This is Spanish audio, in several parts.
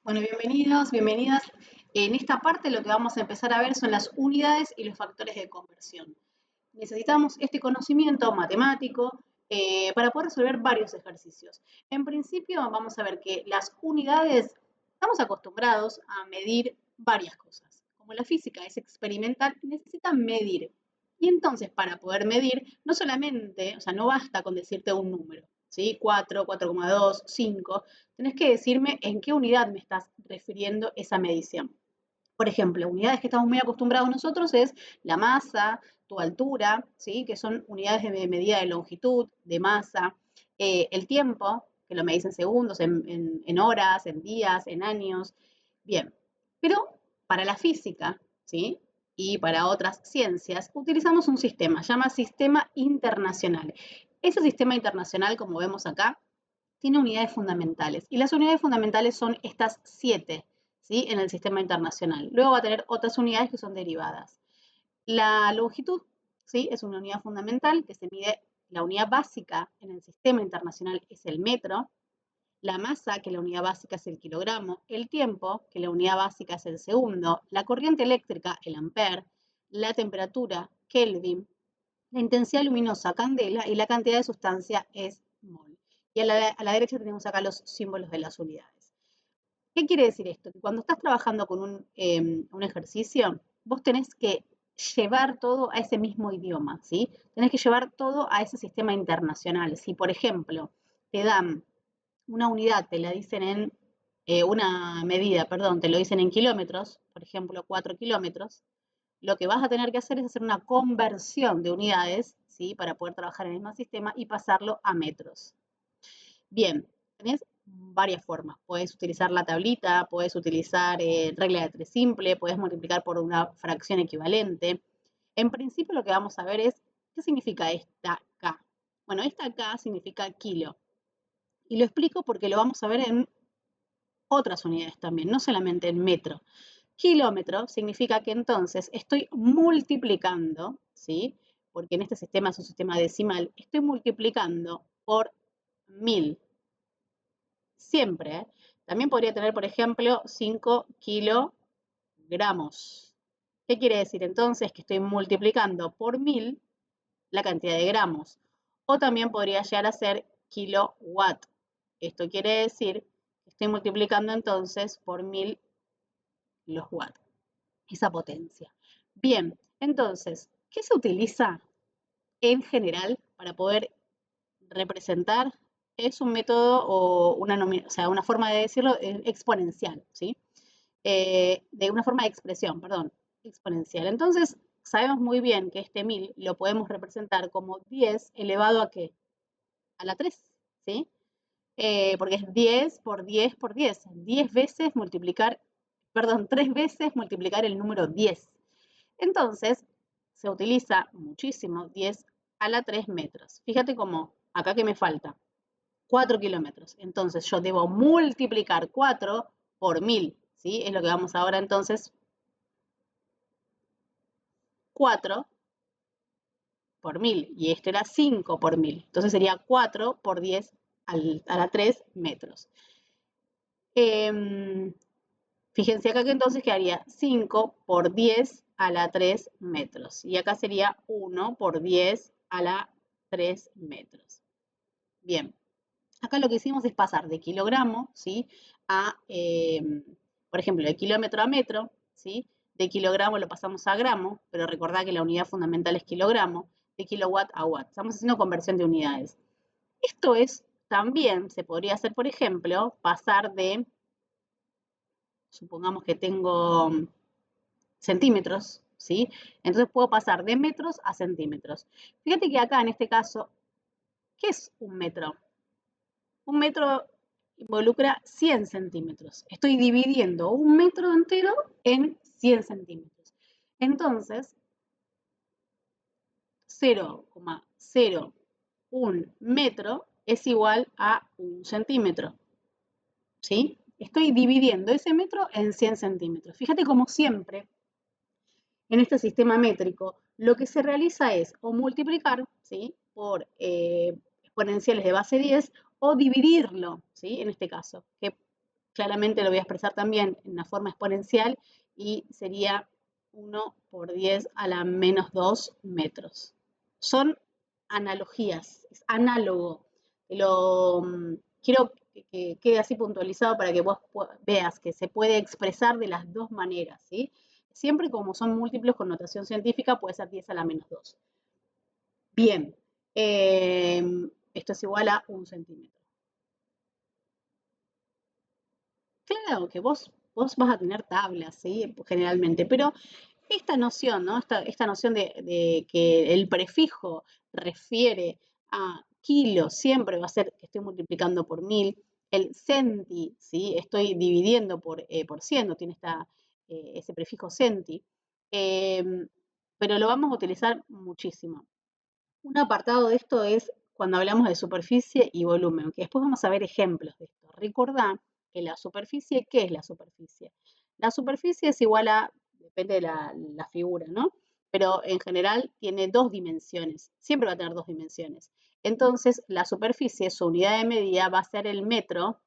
Bueno, bienvenidos, bienvenidas. En esta parte lo que vamos a empezar a ver son las unidades y los factores de conversión. Necesitamos este conocimiento matemático para poder resolver varios ejercicios. En principio vamos a ver que las unidades, estamos acostumbrados a medir varias cosas. Como la física es experimental, necesitan medir. Y entonces para poder medir, no solamente, o sea, no basta con decirte un número, ¿sí? 4, 4,2, 5. Tenés que decirme en qué unidad me estás refiriendo esa medición. Por ejemplo, unidades que estamos muy acostumbrados nosotros es la masa, tu altura, ¿sí? Que son unidades de medida de longitud, de masa, el tiempo, que lo medís en segundos, en horas, en días, en años. Bien, pero para la física, ¿sí? Y para otras ciencias, utilizamos un sistema, se llama sistema internacional. Ese sistema internacional, como vemos acá, tiene unidades fundamentales. Y las unidades fundamentales son estas 7, ¿sí? En el sistema internacional. Luego va a tener otras unidades que son derivadas. La longitud, ¿sí? Es una unidad fundamental que se mide, la unidad básica en el sistema internacional es el metro, la masa, que la unidad básica es el kilogramo, el tiempo, que la unidad básica es el segundo, la corriente eléctrica, el ampere, la temperatura, Kelvin, la intensidad luminosa, candela, y la cantidad de sustancia es mol. Y a la derecha tenemos acá los símbolos de las unidades. ¿Qué quiere decir esto? Que cuando estás trabajando con un ejercicio, vos tenés que llevar todo a ese mismo idioma, ¿sí? Tenés que llevar todo a ese sistema internacional. Si, por ejemplo, te dan una unidad, te la dicen en una medida, perdón, te lo dicen en kilómetros, por ejemplo, 4 kilómetros, lo que vas a tener que hacer es hacer una conversión de unidades, ¿sí? Para poder trabajar en el mismo sistema y pasarlo a metros. Bien, tenés varias formas. Puedes utilizar la tablita, puedes utilizar regla de tres simple, puedes multiplicar por una fracción equivalente. En principio lo que vamos a ver es, ¿qué significa esta K? Bueno, esta K significa kilo. Y lo explico porque lo vamos a ver en otras unidades también, no solamente en metro. Kilómetro significa que entonces estoy multiplicando, ¿sí? Porque en este sistema es un sistema decimal, estoy multiplicando por 1000. Siempre, ¿eh? También podría tener, por ejemplo, 5 kilogramos. ¿Qué quiere decir entonces? Que estoy multiplicando por 1000 la cantidad de gramos. O también podría llegar a ser kilowatt. Esto quiere decir que estoy multiplicando entonces por 1000 los watts, esa potencia. Bien, entonces, ¿qué se utiliza en general para poder representar? Es un método o una forma de decirlo exponencial, ¿sí? De una forma de expresión, perdón, exponencial. Entonces, sabemos muy bien que este 1000 lo podemos representar como 10 elevado a ¿qué? A la 3, ¿sí? Porque es 10 por 10 por 10. 10 veces multiplicar, perdón, 3 veces multiplicar el número 10. Entonces, se utiliza muchísimo 10 a la 3 metros. Fíjate cómo, acá que me falta, 4 kilómetros. Entonces, yo debo multiplicar 4 por 1000, ¿sí? Es lo que vamos ahora entonces, 4 por 1000, y esto era 5 por 1000. Entonces sería 4 por 10 a la 3 metros. Fíjense acá que entonces quedaría 5 por 10 a la 3 metros. Y acá sería 1 por 10 a la 3 metros. Bien, acá lo que hicimos es pasar de kilogramo, ¿sí? A, por ejemplo, de kilómetro a metro, ¿sí? De kilogramo lo pasamos a gramo, pero recordad que la unidad fundamental es kilogramo, de kilowatt a watt. Estamos haciendo conversión de unidades. Esto es, también se podría hacer, por ejemplo, pasar de, supongamos que tengo centímetros, ¿sí? Entonces puedo pasar de metros a centímetros. Fíjate que acá en este caso, ¿qué es un metro? Un metro involucra 100 centímetros. Estoy dividiendo un metro entero en 100 centímetros. Entonces, 0,01 metro es igual a un centímetro, ¿sí? Estoy dividiendo ese metro en 100 centímetros. Fíjate como siempre, en este sistema métrico, lo que se realiza es o multiplicar, ¿sí? Por exponenciales de base 10 o dividirlo, ¿sí? En este caso, que claramente lo voy a expresar también en una forma exponencial y sería 1 por 10 a la menos 2 metros. Son analogías, es análogo. Quiero que quede así puntualizado para que vos veas que se puede expresar de las dos maneras, ¿sí? Siempre como son múltiplos con notación científica, puede ser 10 a la menos 2. Bien, esto es igual a 1 centímetro. Claro que vos vas a tener tablas, ¿sí? Generalmente, pero esta noción, ¿no? Esta noción de que el prefijo refiere a kilo, siempre va a ser que estoy multiplicando por 1000. El centi, ¿sí? Estoy dividiendo por 100, no tiene ese prefijo centi. Pero lo vamos a utilizar muchísimo. Un apartado de esto es cuando hablamos de superficie y volumen, que después vamos a ver ejemplos de esto. Recordá que la superficie, ¿qué es la superficie? La superficie es igual a, depende de la figura, ¿no? Pero en general tiene dos dimensiones, siempre va a tener dos dimensiones. Entonces, la superficie, su unidad de medida va a ser el metro,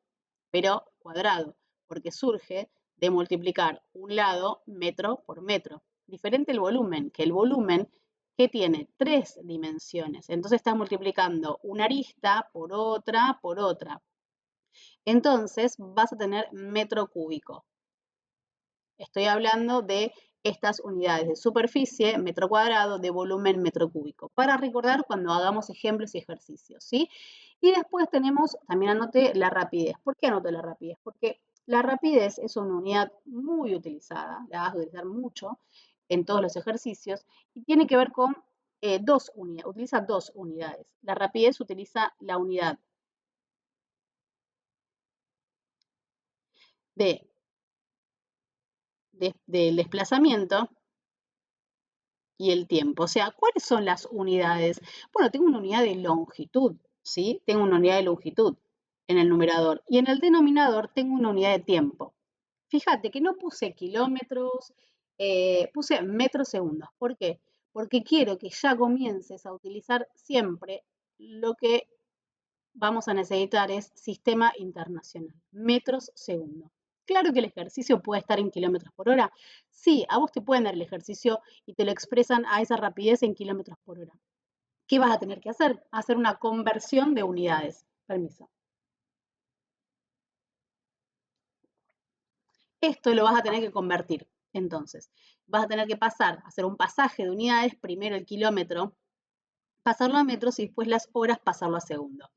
pero cuadrado, porque surge de multiplicar un lado metro por metro. Diferente el volumen, que el volumen que tiene tres dimensiones. Entonces estás multiplicando una arista por otra, por otra. Entonces vas a tener metro cúbico. Estoy hablando de estas unidades de superficie, metro cuadrado, de volumen, metro cúbico, para recordar cuando hagamos ejemplos y ejercicios, ¿sí? Y después tenemos, también anoté la rapidez. ¿Por qué anoté la rapidez? Porque la rapidez es una unidad muy utilizada, la vas a utilizar mucho en todos los ejercicios, y tiene que ver con dos unidades, utiliza dos unidades. La rapidez utiliza la unidad del desplazamiento y el tiempo. O sea, ¿cuáles son las unidades? Bueno, tengo una unidad de longitud, ¿sí? Tengo una unidad de longitud en el numerador y en el denominador tengo una unidad de tiempo. Fíjate que no puse kilómetros, puse metros segundos. ¿Por qué? Porque quiero que ya comiences a utilizar siempre lo que vamos a necesitar es sistema internacional, metros segundo. Claro que el ejercicio puede estar en kilómetros por hora. Sí, a vos te pueden dar el ejercicio y te lo expresan a esa rapidez en kilómetros por hora. ¿Qué vas a tener que hacer? Hacer una conversión de unidades. Permiso. Esto lo vas a tener que convertir. Entonces, vas a tener que pasar, hacer un pasaje de unidades, primero el kilómetro, pasarlo a metros y después las horas pasarlo a segundo.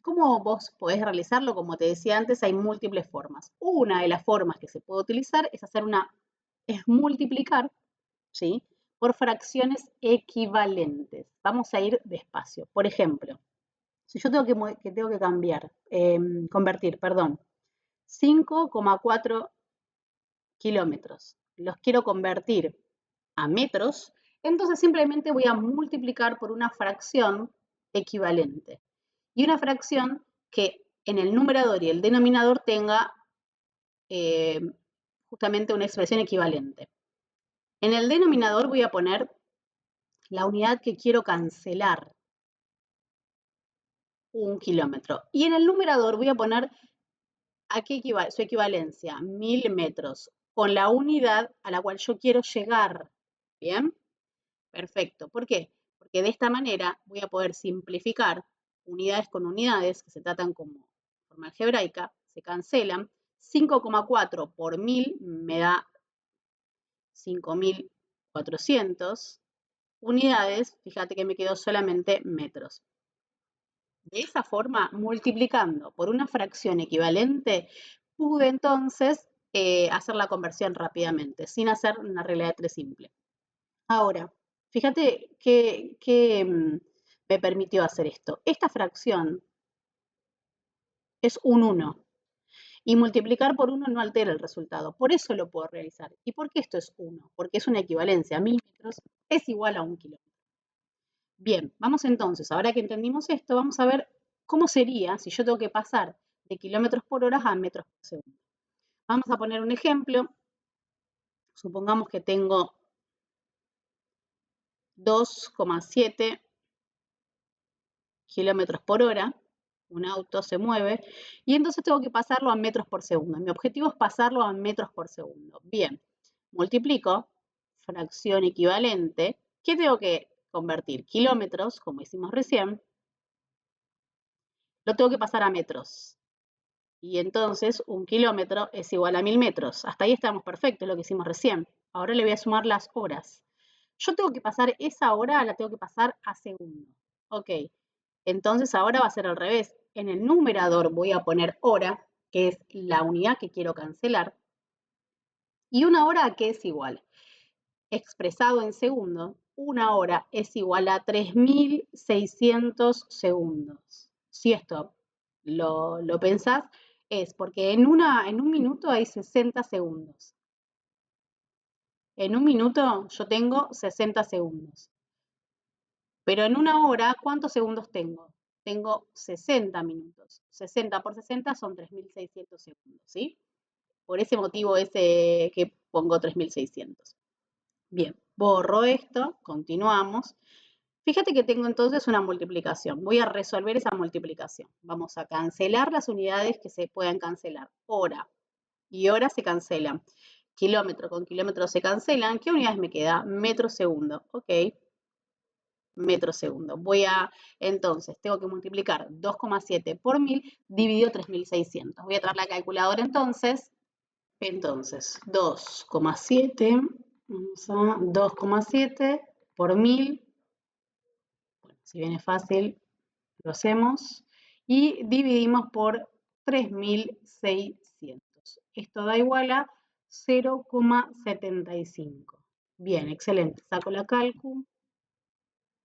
¿Cómo vos podés realizarlo? Como te decía antes, hay múltiples formas. Una de las formas que se puede utilizar es multiplicar, ¿sí? Por fracciones equivalentes. Vamos a ir despacio. Por ejemplo, si yo tengo que convertir, perdón, 5,4 kilómetros, los quiero convertir a metros, entonces simplemente voy a multiplicar por una fracción equivalente. Y una fracción que en el numerador y el denominador tenga eh, justamente una expresión equivalente. En el denominador voy a poner la unidad que quiero cancelar, 1 kilómetro. Y en el numerador voy a poner su equivalencia, 1000 metros, con la unidad a la cual yo quiero llegar. ¿Bien? Perfecto. ¿Por qué? Porque de esta manera voy a poder simplificar unidades con unidades que se tratan como forma algebraica, se cancelan. 5,4 por 1000 me da 5400 unidades. Fíjate que me quedó solamente metros. De esa forma, multiplicando por una fracción equivalente, pude entonces hacer la conversión rápidamente, sin hacer una regla de tres simple. Ahora, fíjate que me permitió hacer esto. Esta fracción es un 1 y multiplicar por 1 no altera el resultado. Por eso lo puedo realizar. ¿Y por qué esto es 1? Porque es una equivalencia. 1000 metros es igual a 1 kilómetro. Bien, vamos entonces, ahora que entendimos esto, vamos a ver cómo sería si yo tengo que pasar de kilómetros por hora a metros por segundo. Vamos a poner un ejemplo. Supongamos que tengo 2,7 kilómetros por hora, un auto se mueve, y entonces tengo que pasarlo a metros por segundo. Mi objetivo es pasarlo a metros por segundo. Bien, multiplico, fracción equivalente. ¿Qué tengo que convertir? Kilómetros, como hicimos recién, lo tengo que pasar a metros. Y entonces 1 kilómetro es igual a 1000 metros. Hasta ahí estamos perfectos, lo que hicimos recién. Ahora le voy a sumar las horas. Yo tengo que pasar esa hora, la tengo que pasar a segundo. Ok, entonces ahora va a ser al revés. En el numerador voy a poner hora, que es la unidad que quiero cancelar. ¿Y una hora a qué es igual? Expresado en segundo, una hora es igual a 3600 segundos. Si esto lo pensás, es porque en un minuto hay 60 segundos. En un minuto yo tengo 60 segundos. Pero en una hora, ¿cuántos segundos tengo? Tengo 60 minutos. 60 por 60 son 3600 segundos, ¿sí? Por ese motivo ese que pongo 3600. Bien, borro esto, continuamos. Fíjate que tengo entonces una multiplicación. Voy a resolver esa multiplicación. Vamos a cancelar las unidades que se puedan cancelar. Hora y hora se cancelan. Kilómetro con kilómetro se cancelan. ¿Qué unidades me queda? Metro segundo. Ok, metro segundo. Entonces, tengo que multiplicar 2,7 por 1000 dividido 3600. Voy a traer la calculadora entonces. Entonces, 2,7 por 1000. Bueno, si viene fácil, lo hacemos. Y dividimos por 3600. Esto da igual a 0,75. Bien, excelente. Saco la calcu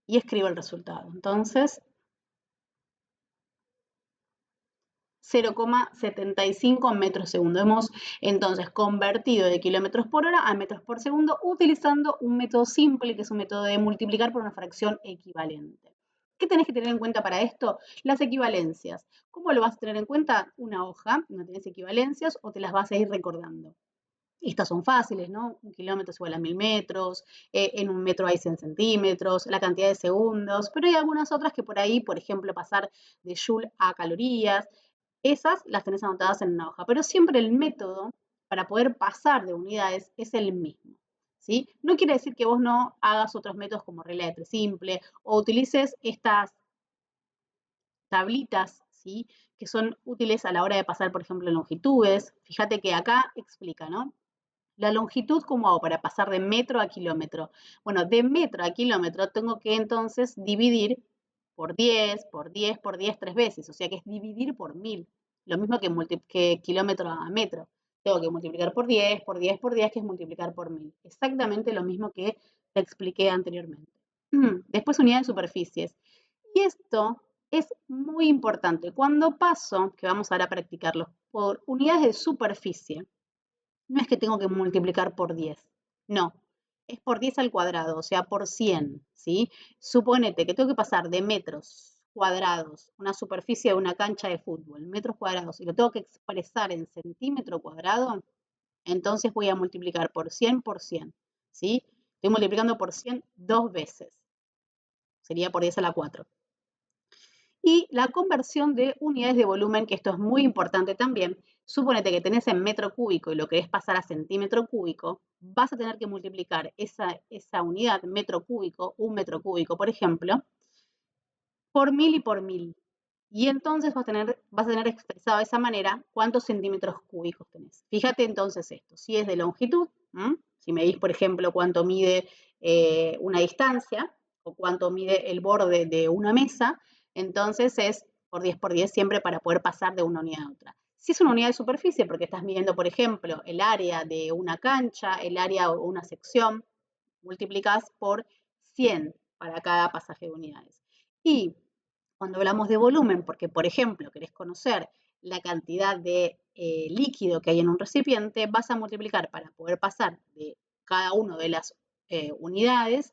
y escribo el resultado. Entonces, 0,75 metros segundo. Hemos entonces convertido de kilómetros por hora a metros por segundo utilizando un método simple, que es un método de multiplicar por una fracción equivalente. ¿Qué tenés que tener en cuenta para esto? Las equivalencias. ¿Cómo lo vas a tener en cuenta? Una hoja, no tenés equivalencias o te las vas a ir recordando. Estas son fáciles, ¿no? 1 kilómetro es igual a 1000 metros, en un metro hay 100 centímetros, la cantidad de segundos, pero hay algunas otras que por ahí, por ejemplo, pasar de joule a calorías, esas las tenés anotadas en una hoja, pero siempre el método para poder pasar de unidades es el mismo, ¿sí? No quiere decir que vos no hagas otros métodos como regla de tres simple o utilices estas tablitas, ¿sí? Que son útiles a la hora de pasar, por ejemplo, longitudes. Fíjate que acá explica, ¿no? La longitud, ¿cómo hago para pasar de metro a kilómetro? Bueno, de metro a kilómetro tengo que entonces dividir por 10, por 10, por 10 tres veces, o sea que es dividir por 1000. Lo mismo que kilómetro a metro. Tengo que multiplicar por 10, por 10, por 10, que es multiplicar por 1000. Exactamente lo mismo que te expliqué anteriormente. Después unidad de superficies. Y esto es muy importante. Cuando paso, que vamos ahora a practicarlo, por unidades de superficie, no es que tengo que multiplicar por 10, no, es por 10 al cuadrado, o sea, por 100, ¿sí? Suponete que tengo que pasar de metros cuadrados, una superficie de una cancha de fútbol, metros cuadrados, y lo tengo que expresar en centímetro cuadrado, entonces voy a multiplicar por 100, ¿sí? Estoy multiplicando por 100 dos veces, sería por 10 a la 4. Y la conversión de unidades de volumen, que esto es muy importante también. Suponete que tenés en metro cúbico y lo querés pasar a centímetro cúbico, vas a tener que multiplicar esa unidad metro cúbico, un metro cúbico, por ejemplo, por 1000 y por 1000. Y entonces vas a tener expresado de esa manera cuántos centímetros cúbicos tenés. Fíjate entonces esto, si es de longitud, si medís, por ejemplo, cuánto mide una distancia o cuánto mide el borde de una mesa, entonces es por 10 siempre para poder pasar de una unidad a otra. Si es una unidad de superficie, porque estás midiendo, por ejemplo, el área de una cancha, el área o una sección, multiplicás por 100 para cada pasaje de unidades. Y cuando hablamos de volumen, porque por ejemplo querés conocer la cantidad de líquido que hay en un recipiente, vas a multiplicar para poder pasar de cada una de las unidades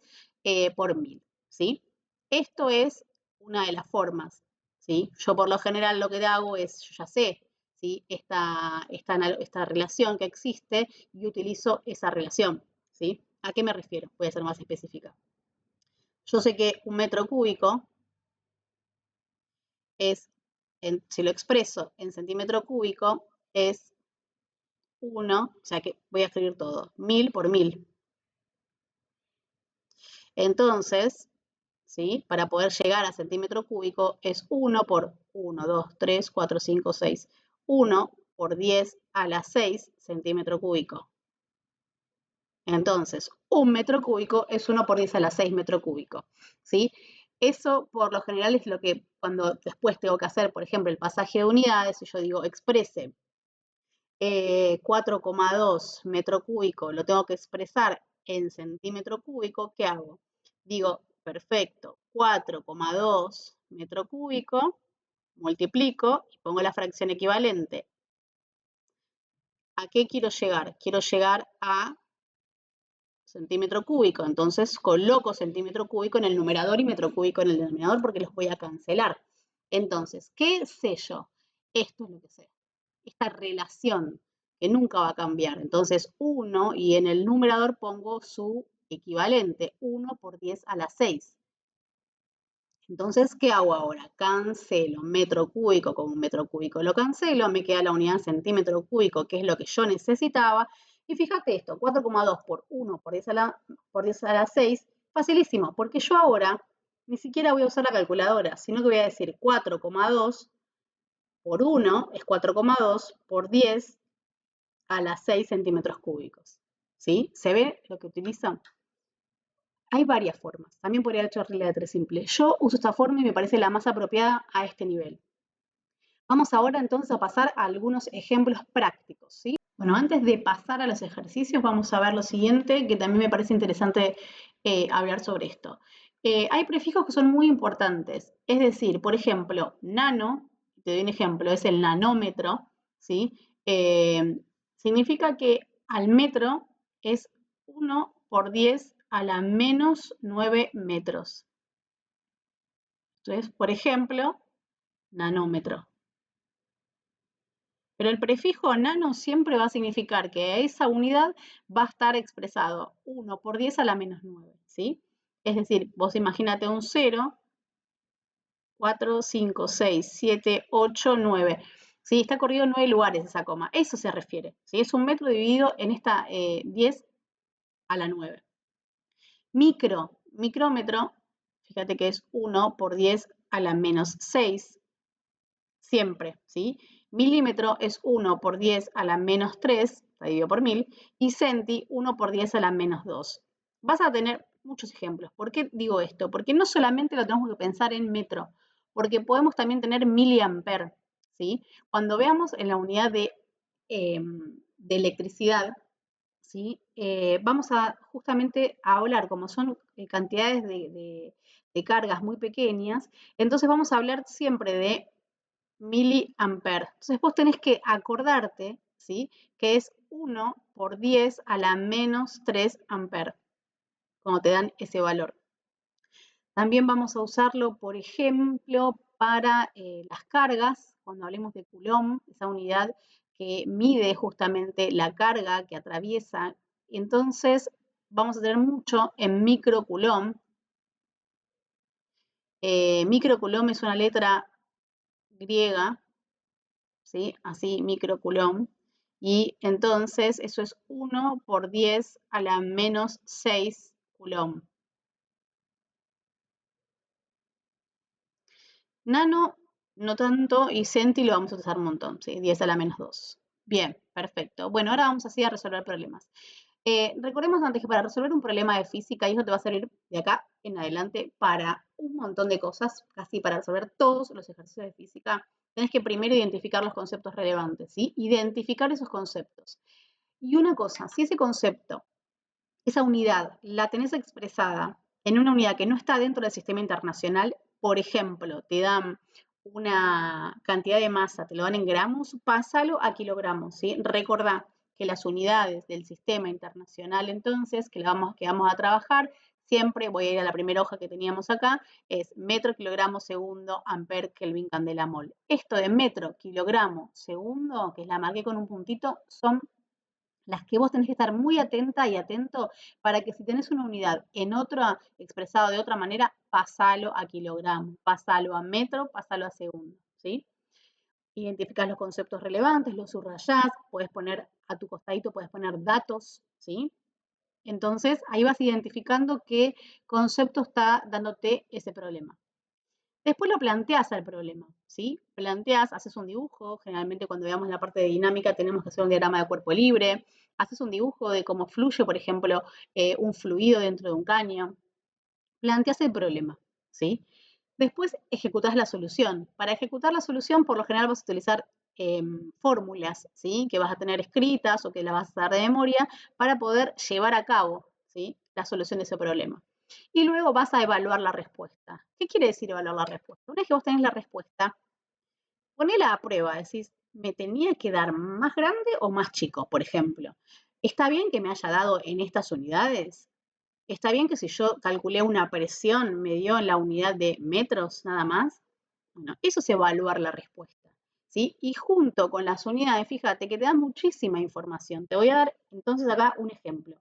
por 1000, ¿sí? Esto es una de las formas, ¿sí? Yo por lo general lo que hago es, yo ya sé, ¿sí? Esta relación que existe y utilizo esa relación, ¿sí? ¿A qué me refiero? Voy a ser más específica. Yo sé que un metro cúbico es si lo expreso en centímetro cúbico, es 1, o sea que voy a escribir todo, 1000 por 1000. Entonces, ¿sí? Para poder llegar a centímetro cúbico es 1 por 1, 2, 3, 4, 5, 6. 1 por 10 a la 6 centímetro cúbico. Entonces, un metro cúbico es 1 por 10 a la 6 metro cúbico, ¿sí? Eso por lo general es lo que cuando después tengo que hacer, por ejemplo, el pasaje de unidades, y yo digo exprese 4,2 metro cúbico, lo tengo que expresar en centímetro cúbico, ¿qué hago? Digo, perfecto, 4,2 metro cúbico, multiplico y pongo la fracción equivalente. ¿A qué quiero llegar? Quiero llegar a centímetro cúbico, entonces coloco centímetro cúbico en el numerador y metro cúbico en el denominador porque los voy a cancelar. Entonces, ¿qué sé yo? Esto es lo que sé, esta relación que nunca va a cambiar. Entonces, 1 y en el numerador pongo su equivalente, 1 por 10 a la 6. Entonces, ¿qué hago ahora? Cancelo metro cúbico con un metro cúbico, lo cancelo, me queda la unidad centímetro cúbico, que es lo que yo necesitaba. Y fíjate esto, 4,2 por 1 por 10 a la 6, facilísimo, porque yo ahora ni siquiera voy a usar la calculadora, sino que voy a decir 4,2 por 1 es 4,2 por 10 a la 6 centímetros cúbicos. ¿Sí? ¿Se ve lo que utilizo? Hay varias formas. También podría haber hecho regla de 3 simple. Yo uso esta forma y me parece la más apropiada a este nivel. Vamos ahora entonces a pasar a algunos ejemplos prácticos, ¿sí? Bueno, antes de pasar a los ejercicios, vamos a ver lo siguiente, que también me parece interesante hablar sobre esto. Hay prefijos que son muy importantes, es decir, por ejemplo, nano, te doy un ejemplo, es el nanómetro, ¿sí? Significa que al metro es 1 por 10 a la menos 9 metros. Entonces, por ejemplo, nanómetro. Pero el prefijo nano siempre va a significar que esa unidad va a estar expresado 1 por 10 a la menos 9, ¿sí? Es decir, vos imagínate un 0, 4, 5, 6, 7, 8, 9. ¿Sí? Está corrido en 9 lugares esa coma. Eso se refiere. ¿Sí? Es un metro dividido en esta 10 a la 9. Micrómetro, fíjate que es 1 por 10 a la menos 6. Siempre, ¿sí? Milímetro es 1 por 10 a la menos 3, dividido por 1000, y centi 1 por 10 a la menos 2. Vas a tener muchos ejemplos. ¿Por qué digo esto? Porque no solamente lo tenemos que pensar en metro, porque podemos también tener miliamper, ¿sí? Cuando veamos en la unidad de electricidad, ¿sí? Vamos a justamente a hablar, como son cantidades de cargas muy pequeñas, entonces vamos a hablar siempre de miliamper. Entonces vos tenés que acordarte, ¿sí? Que es 1 por 10 a la menos 3 amper, cuando te dan ese valor. También vamos a usarlo, por ejemplo, para las cargas, cuando hablemos de Coulomb, esa unidad que mide justamente la carga que atraviesa. Entonces, vamos a tener mucho en microcoulomb. Microcoulomb es una letra griega, ¿sí? Así, microcoulomb. Y entonces eso es 1 por 10 a la menos 6 coulomb. Nano, no tanto, y centi lo vamos a usar un montón, ¿sí? 10 a la menos 2. Bien, perfecto. Bueno, ahora vamos así a resolver problemas. Recordemos antes que para resolver un problema de física, y eso te va a servir de acá en adelante para un montón de cosas, casi para resolver todos los ejercicios de física, tenés que primero identificar los conceptos relevantes, ¿sí? Identificar esos conceptos. Y una cosa, si ese concepto, esa unidad, la tenés expresada en una unidad que no está dentro del sistema internacional, por ejemplo, te dan una cantidad de masa, te lo dan en gramos, pásalo a kilogramos, ¿sí? Recordá que las unidades del sistema internacional, entonces, que vamos a trabajar, siempre voy a ir a la primera hoja que teníamos acá, es metro, kilogramo, segundo, amper, kelvin, candela, mol. Esto de metro, kilogramo, segundo, que es la marqué con un puntito, son las que vos tenés que estar muy atenta y atento para que si tenés una unidad en otra, expresado de otra manera, pasalo a kilogramo, pasalo a metro, pasalo a segundo, ¿sí? identificás los conceptos relevantes, los subrayás, puedes poner a tu costadito, puedes poner datos, ¿sí? Entonces, ahí vas identificando qué concepto está dándote ese problema. Después lo planteas al problema, ¿sí? Planteas, haces un dibujo, generalmente cuando veamos la parte de dinámica tenemos que hacer un diagrama de cuerpo libre, haces un dibujo de cómo fluye, por ejemplo, un fluido dentro de un caño, planteas el problema, ¿sí? Después ejecutás la solución. Para ejecutar la solución, por lo general vas a utilizar fórmulas, ¿sí? Que vas a tener escritas o que las vas a dar de memoria para poder llevar a cabo, ¿sí? La solución de ese problema. Y luego vas a evaluar la respuesta. ¿Qué quiere decir evaluar la respuesta? Una vez que vos tenés la respuesta, ponela a prueba, decís, ¿me tenía que dar más grande o más chico, por ejemplo? ¿Está bien que me haya dado en estas unidades? ¿Está bien que si yo calculé una presión me dio en la unidad de metros nada más? Bueno, eso es evaluar la respuesta, ¿sí? Y junto con las unidades, fíjate que te dan muchísima información. Te voy a dar entonces acá un ejemplo.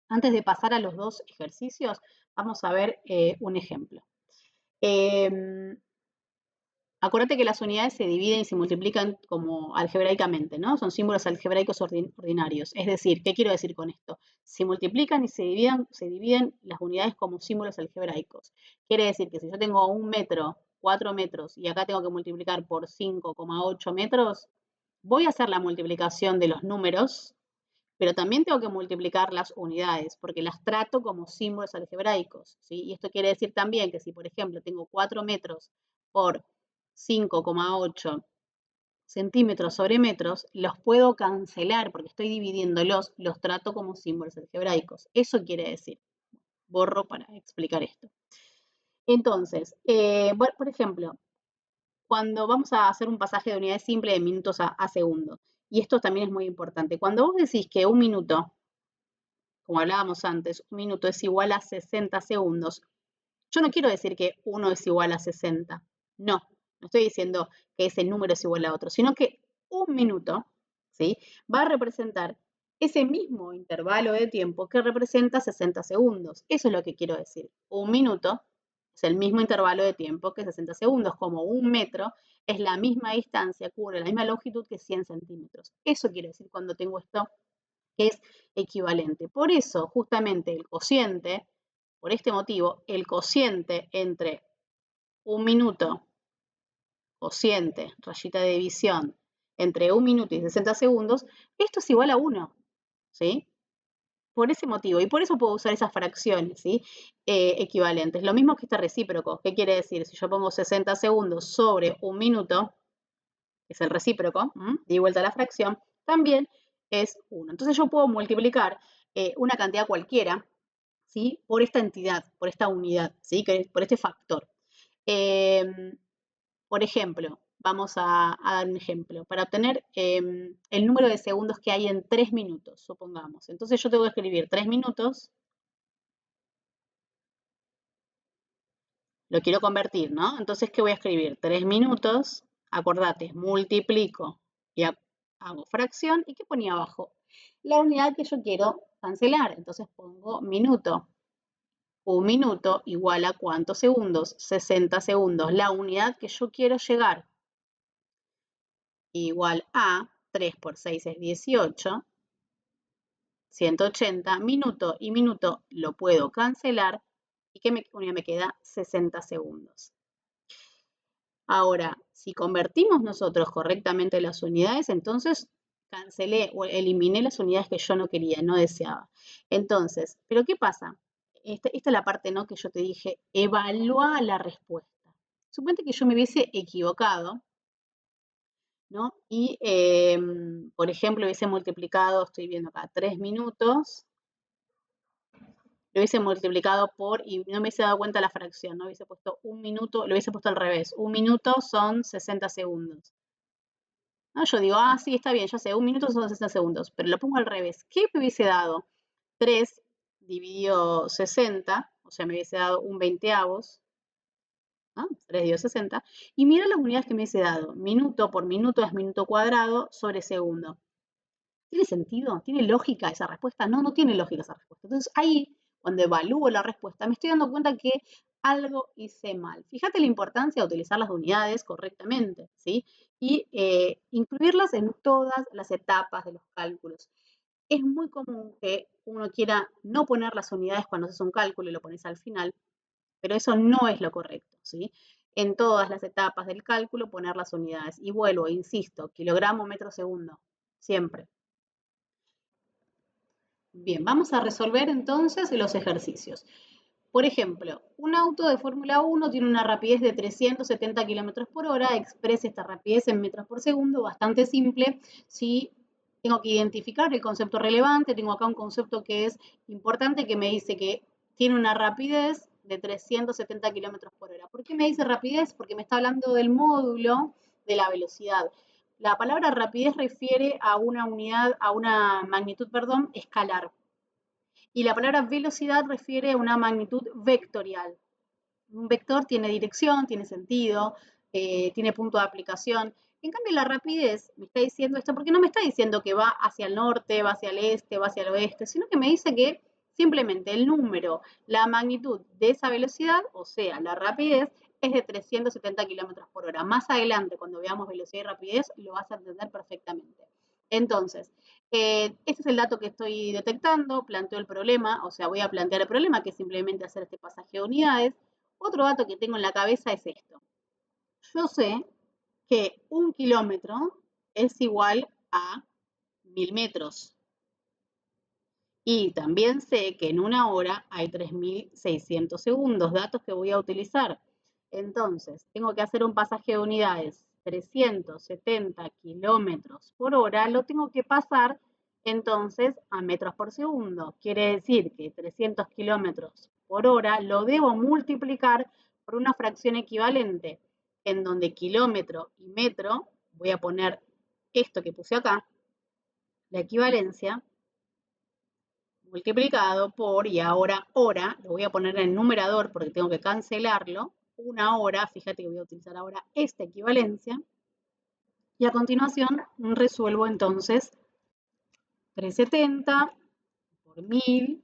Antes de pasar a los dos ejercicios, vamos a ver un ejemplo. Acuérdate que las unidades se dividen y se multiplican como algebraicamente, ¿no? Son símbolos algebraicos ordinarios. Es decir, ¿qué quiero decir con esto? Se multiplican y se dividen las unidades como símbolos algebraicos. Quiere decir que si yo tengo 1 metro, 4 metros, y acá tengo que multiplicar por 5,8 metros, voy a hacer la multiplicación de los números, pero también tengo que multiplicar las unidades, porque las trato como símbolos algebraicos, ¿sí? Y esto quiere decir también que si, por ejemplo, tengo 4 metros por 5,8 centímetros sobre metros, los puedo cancelar porque estoy dividiéndolos, los trato como símbolos algebraicos. Eso quiere decir. Borro para explicar esto. Entonces, bueno, por ejemplo, cuando vamos a hacer un pasaje de unidades simple de minutos a segundos, y esto también es muy importante, cuando vos decís que un minuto, como hablábamos antes, un minuto es igual a 60 segundos, yo no quiero decir que 1 es igual a 60. No, no estoy diciendo que ese número es igual a otro, sino que un minuto, ¿sí? Va a representar ese mismo intervalo de tiempo que representa 60 segundos. Eso es lo que quiero decir. Un minuto es el mismo intervalo de tiempo que 60 segundos, como un metro es la misma distancia, cubre la misma longitud que 100 centímetros. Eso quiero decir cuando tengo esto que es equivalente. Por eso, justamente, el cociente, por este motivo, el cociente entre un minuto, cociente, rayita de división, entre un minuto y 60 segundos, esto es igual a 1, ¿sí? Por ese motivo, y por eso puedo usar esas fracciones, ¿sí? Equivalentes. Lo mismo que este recíproco. ¿Qué quiere decir? Si yo pongo 60 segundos sobre un minuto, que es el recíproco, di vuelta a la fracción, también es 1. Entonces yo puedo multiplicar una cantidad cualquiera, ¿sí? Por esta entidad, por esta unidad, ¿sí? Por este factor. Por ejemplo, vamos a dar un ejemplo. Para obtener el número de segundos que hay en 3 minutos, supongamos. Entonces yo tengo que escribir 3 minutos, lo quiero convertir, ¿no? Entonces, ¿qué voy a escribir? 3 minutos, acordate, multiplico y hago fracción. ¿Y qué ponía abajo? La unidad que yo quiero cancelar. Entonces pongo minuto. Un minuto igual a ¿cuántos segundos? 60 segundos. La unidad que yo quiero llegar igual a 3 por 6 es 18. 180 minuto y minuto lo puedo cancelar. ¿Y qué unidad me queda? 60 segundos. Ahora, si convertimos nosotros correctamente las unidades, entonces cancelé o eliminé las unidades que yo no quería, no deseaba. Entonces, ¿pero qué pasa? Esta es la parte, ¿no?, que yo te dije, evalúa la respuesta. Suponete que yo me hubiese equivocado, ¿no? Y, por ejemplo, hubiese multiplicado, estoy viendo acá, 3 minutos, lo hubiese multiplicado por, y no me hubiese dado cuenta la fracción, ¿no? Hubiese puesto un minuto, lo hubiese puesto al revés. Un minuto son 60 segundos. ¿No? Yo digo, sí, está bien, ya sé, un minuto son 60 segundos, pero lo pongo al revés. ¿Qué me hubiese dado? 3 dividido 60, o sea, me hubiese dado un veinteavos, ¿no? 3 dividido 60, y mira las unidades que me hubiese dado. Minuto por minuto es minuto cuadrado sobre segundo. ¿Tiene sentido? ¿Tiene lógica esa respuesta? No, no tiene lógica esa respuesta. Entonces ahí, cuando evalúo la respuesta, me estoy dando cuenta que algo hice mal. Fíjate la importancia de utilizar las unidades correctamente, ¿sí? Y incluirlas en todas las etapas de los cálculos. Es muy común que uno quiera no poner las unidades cuando haces un cálculo y lo pones al final, pero eso no es lo correcto, ¿sí? En todas las etapas del cálculo poner las unidades. Y vuelvo, insisto, kilogramo, metro, segundo, siempre. Bien, vamos a resolver entonces los ejercicios. Por ejemplo, un auto de Fórmula 1 tiene una rapidez de 370 km por hora, expresa esta rapidez en metros por segundo, bastante simple. Si tengo que identificar el concepto relevante, tengo acá un concepto que es importante que me dice que tiene una rapidez de 370 km por hora. ¿Por qué me dice rapidez? Porque me está hablando del módulo de la velocidad. La palabra rapidez refiere a una unidad, a una magnitud, perdón, escalar. Y la palabra velocidad refiere a una magnitud vectorial. Un vector tiene dirección, tiene sentido, tiene punto de aplicación. En cambio, la rapidez me está diciendo esto porque no me está diciendo que va hacia el norte, va hacia el este, va hacia el oeste, sino que me dice que simplemente el número, la magnitud de esa velocidad, o sea, la rapidez, es de 370 kilómetros por hora. Más adelante, cuando veamos velocidad y rapidez, lo vas a entender perfectamente. Entonces, este es el dato que estoy detectando, planteo el problema, o sea, voy a plantear el problema, que es simplemente hacer este pasaje de unidades. Otro dato que tengo en la cabeza es esto. Yo sé que 1 kilómetro es igual a 1000 metros. Y también sé que en una hora hay 3600 segundos, datos que voy a utilizar. Entonces, tengo que hacer un pasaje de unidades, 370 kilómetros por hora, lo tengo que pasar entonces a metros por segundo. Quiere decir que 300 kilómetros por hora lo debo multiplicar por una fracción equivalente, en donde kilómetro y metro, voy a poner esto que puse acá, la equivalencia, multiplicado por, y ahora hora, lo voy a poner en el numerador porque tengo que cancelarlo, una hora, fíjate que voy a utilizar ahora esta equivalencia, y a continuación resuelvo entonces 370 por 1000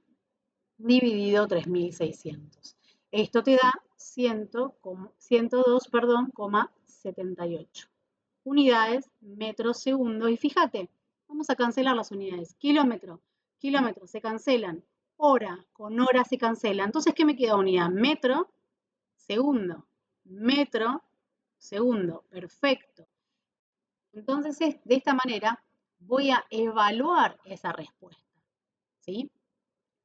dividido 3600. Esto te da 102, perdón, 78 unidades, metros, segundos, y fíjate, vamos a cancelar las unidades, kilómetro, kilómetros se cancelan, hora con hora se cancela, entonces ¿qué me queda unidad? Metro, segundo, metro, segundo, perfecto. Entonces de esta manera voy a evaluar esa respuesta, ¿sí?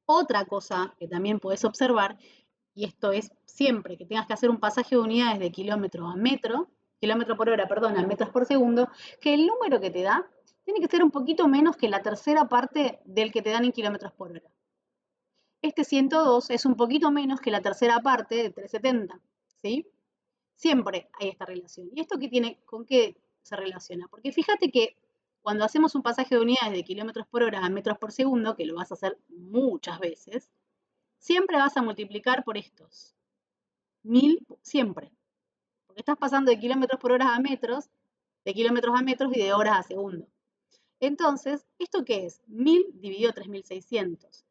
Otra cosa que también puedes observar, y esto es siempre que tengas que hacer un pasaje de unidades de kilómetro a metro, kilómetro por hora, perdón, a metros por segundo, que el número que te da tiene que ser un poquito menos que la tercera parte del que te dan en kilómetros por hora. Este 102 es un poquito menos que la tercera parte de 370, ¿sí? Siempre hay esta relación. ¿Y esto qué tiene, con qué se relaciona? Porque fíjate que cuando hacemos un pasaje de unidades de kilómetros por hora a metros por segundo, que lo vas a hacer muchas veces, siempre vas a multiplicar por estos. 1000, siempre. Porque estás pasando de kilómetros por hora a metros, de kilómetros a metros y de horas a segundo. Entonces, ¿esto qué es? 1000 dividido 3600.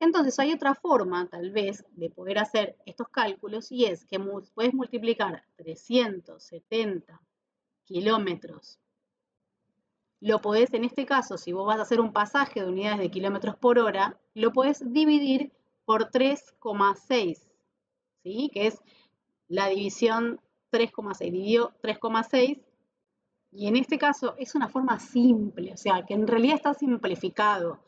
Entonces, hay otra forma, tal vez, de poder hacer estos cálculos y es que puedes multiplicar 370 kilómetros. Lo podés, en este caso, si vos vas a hacer un pasaje de unidades de kilómetros por hora, lo podés dividir por 3,6, ¿sí? Que es la división 3,6, dividido 3,6, y en este caso es una forma simple, o sea, que en realidad está simplificado.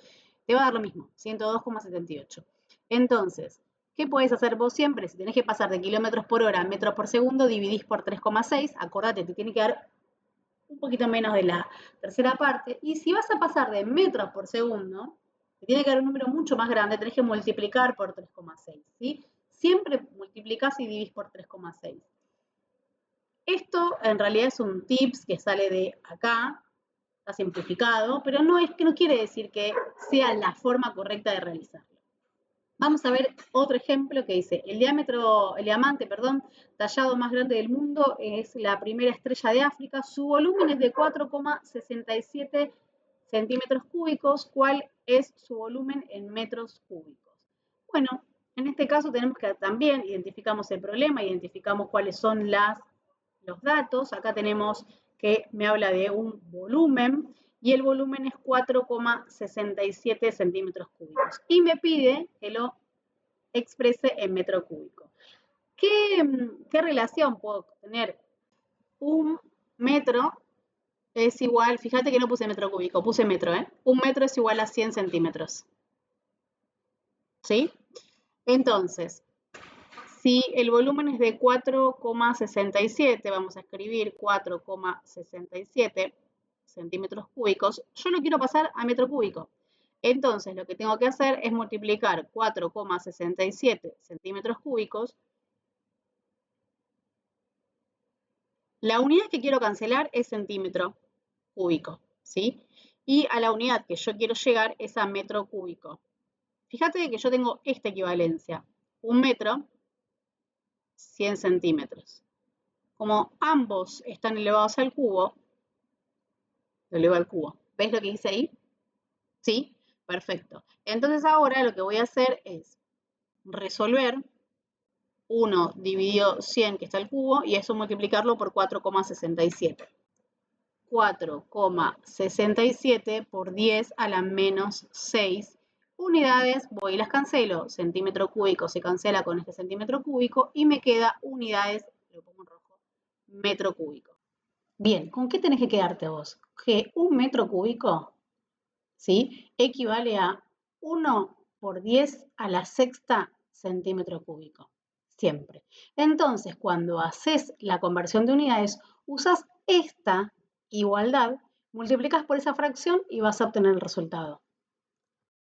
Te va a dar lo mismo, 102,78. Entonces, ¿qué puedes hacer vos siempre? Si tenés que pasar de kilómetros por hora a metros por segundo, dividís por 3,6, acordate, te tiene que dar un poquito menos de la tercera parte, y si vas a pasar de metros por segundo, te tiene que dar un número mucho más grande, tenés que multiplicar por 3,6, ¿sí? Siempre multiplicás y dividís por 3,6. Esto en realidad es un tips que sale de acá, está simplificado, pero no quiere decir que sea la forma correcta de realizarlo. Vamos a ver otro ejemplo que dice, el diamante, tallado más grande del mundo es la primera estrella de África, su volumen es de 4,67 centímetros cúbicos, ¿cuál es su volumen en metros cúbicos? Bueno, En este caso tenemos que también identificamos el problema, identificamos cuáles son los datos. Acá tenemos que me habla de un volumen y el volumen es 4,67 centímetros cúbicos. Y me pide que lo exprese en metro cúbico. ¿Qué relación puedo tener? Un metro es igual, fíjate que no puse metro cúbico, puse metro, ¿eh? Un metro es igual a 100 centímetros. ¿Sí? Entonces, si el volumen es de 4,67, vamos a escribir 4,67 centímetros cúbicos, yo lo quiero pasar a metro cúbico. Entonces, lo que tengo que hacer es multiplicar 4,67 centímetros cúbicos. La unidad que quiero cancelar es centímetro cúbico, ¿sí? Y a la unidad que yo quiero llegar es a metro cúbico. Fíjate que yo tengo esta equivalencia. Un metro, 100 centímetros. Como ambos están elevados al cubo, lo elevo al cubo. ¿Ves lo que hice ahí? ¿Sí? Perfecto. Entonces ahora lo que voy a hacer es resolver 1 dividido 100 que está al cubo y eso multiplicarlo por 4,67. 4,67 por 10 a la menos 6 unidades, voy y las cancelo. Centímetro cúbico se cancela con este centímetro cúbico y me queda unidades, lo pongo en rojo, metro cúbico. Bien, ¿con qué tenés que quedarte vos? Que un metro cúbico, ¿sí? Equivale a 1 por 10 a la sexta centímetro cúbico. Siempre. Entonces, cuando haces la conversión de unidades, usas esta igualdad, multiplicas por esa fracción y vas a obtener el resultado.